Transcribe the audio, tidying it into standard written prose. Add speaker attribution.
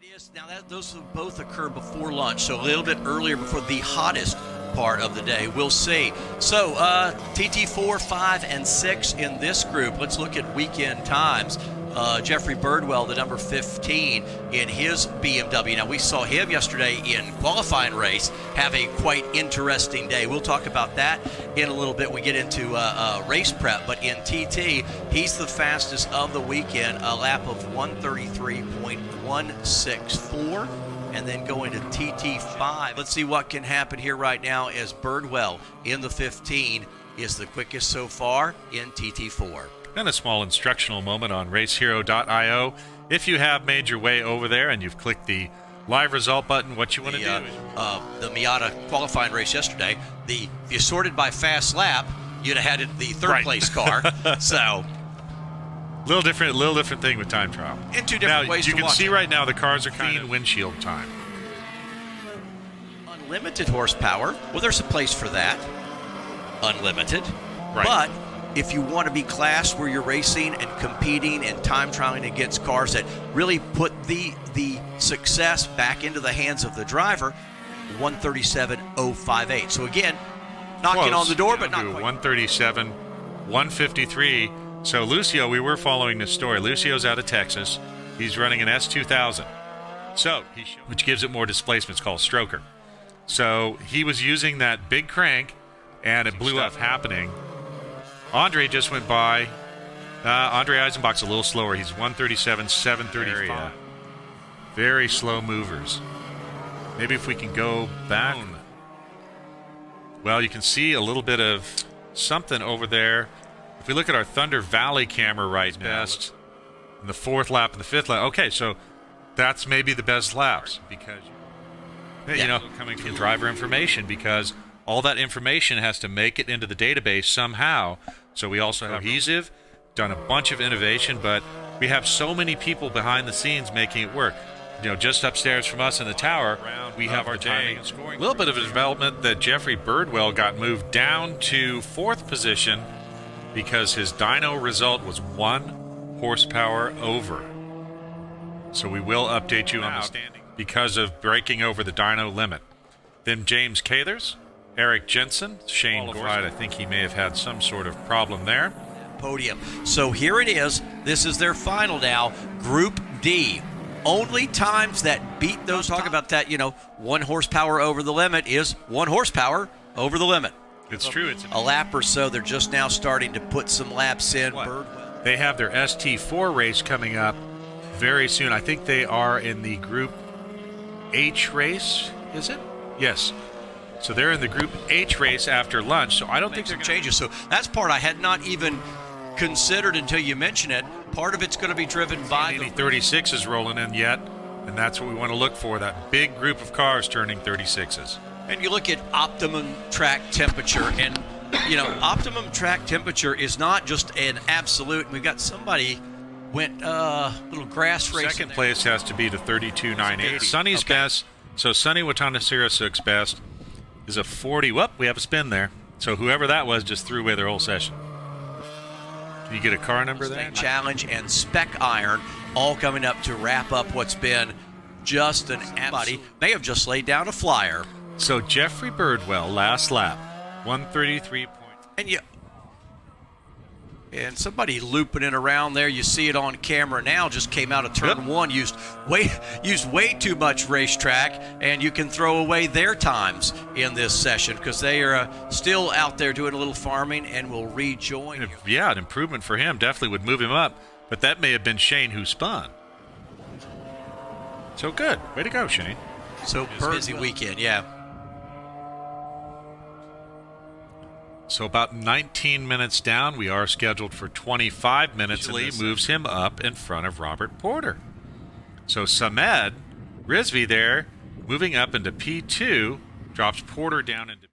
Speaker 1: It is. Now, those will both occur before lunch, so a little bit earlier before the hottest part of the day. We'll see. So, TT4, 5, and 6 in this group. Let's look at weekend times. Jeffrey Birdwell, the number 15 in his BMW. Now, we saw him yesterday in qualifying race have a quite interesting day. We'll talk about that in a little bit. We get into race prep, but in TT, he's the fastest of the weekend, a lap of 133.164. And then going to TT5. Let's see what can happen here right now as Birdwell in the 15 is the quickest so far in TT4.
Speaker 2: And a small instructional moment on racehero.io. If you have made your way over there and you've clicked the live result button, what you want to do is...
Speaker 1: the Miata qualifying race yesterday, if you sorted by fast lap, you'd have had the third place car. So...
Speaker 2: Little different thing with time trial.
Speaker 1: In two different ways
Speaker 2: you
Speaker 1: to
Speaker 2: can
Speaker 1: watch
Speaker 2: see
Speaker 1: it.
Speaker 2: right now the cars are kind of windshield time.
Speaker 1: Unlimited horsepower. Well, there's a place for that. Unlimited.
Speaker 2: Right.
Speaker 1: But if you want to be class where you're racing and competing and time trialing against cars that really put the success back into the hands of the driver, 137.058. So again, knocking
Speaker 2: Close.
Speaker 1: on the door, but not quite.
Speaker 2: 137, 153. So Lucio, we were following this story. Lucio's out of Texas. He's running an S2000. So, which gives it more displacement. It's called stroker. So he was using that big crank, and it blew up happening. Andre just went by. Andre Eisenbach's a little slower. He's 137, 735. Very slow movers. Maybe if we can go back. Well, you can see a little bit of something over there. If we look at our Thunder Valley camera right now, in the fourth lap and the fifth lap. Okay, so that's maybe the best laps because, coming from driver information, because all that information has to make it into the database somehow. So we also have cohesive, done a bunch of innovation, but we have so many people behind the scenes making it work. Just upstairs from us in the tower, we have our timing and scoring. A little bit of a development that Jeffrey Birdwell got moved down to fourth position because his dyno result was 1 horsepower over. So we will update you on the standing because of breaking over the dyno limit. Then James Cathers, Eric Jensen, Shane Gordon. I think he may have had some sort of problem there.
Speaker 1: Podium. So here it is. This is their final now. Group D. Only times that beat those. Talk about that, 1 horsepower over the limit is 1 horsepower over the limit.
Speaker 2: It's true. It's
Speaker 1: a lap or so. They're just now starting to put some laps in.
Speaker 2: They have their ST4 race coming up very soon. I think they are in the Group H race, is it? Yes. So they're in the Group H race after lunch, so I don't think they're going to
Speaker 1: changes. So that's part I had not even considered until you mention it. Part of it's going to be driven by
Speaker 2: the 36 is rolling in yet, and that's what we want to look for, that big group of cars turning 36s.
Speaker 1: And you look at optimum track temperature, and optimum track temperature is not just an absolute. We've got somebody went little grass race.
Speaker 2: Second place has to be the 32.980. Sonny's best. So Sonny Watanasirasuk's best is a 40. Whoop, we have a spin there. So whoever that was just threw away their whole session. Can you get a car number there?
Speaker 1: Challenge and Spec Iron all coming up to wrap up what's been just an absolute. May have just laid down a flyer.
Speaker 2: So Jeffrey Birdwell, last lap, 133.
Speaker 1: And somebody looping it around there. You see it on camera now. Just came out of turn one. Used way too much racetrack, and you can throw away their times in this session because they are still out there doing a little farming and will rejoin.
Speaker 2: Yeah, an improvement for him definitely would move him up, but that may have been Shane who spun. So good, way to go, Shane.
Speaker 1: So busy weekend, yeah.
Speaker 2: So about 19 minutes down, we are scheduled for 25 minutes. Moves him up in front of Robert Porter. So Samed Rizvi there, moving up into P2, drops Porter down into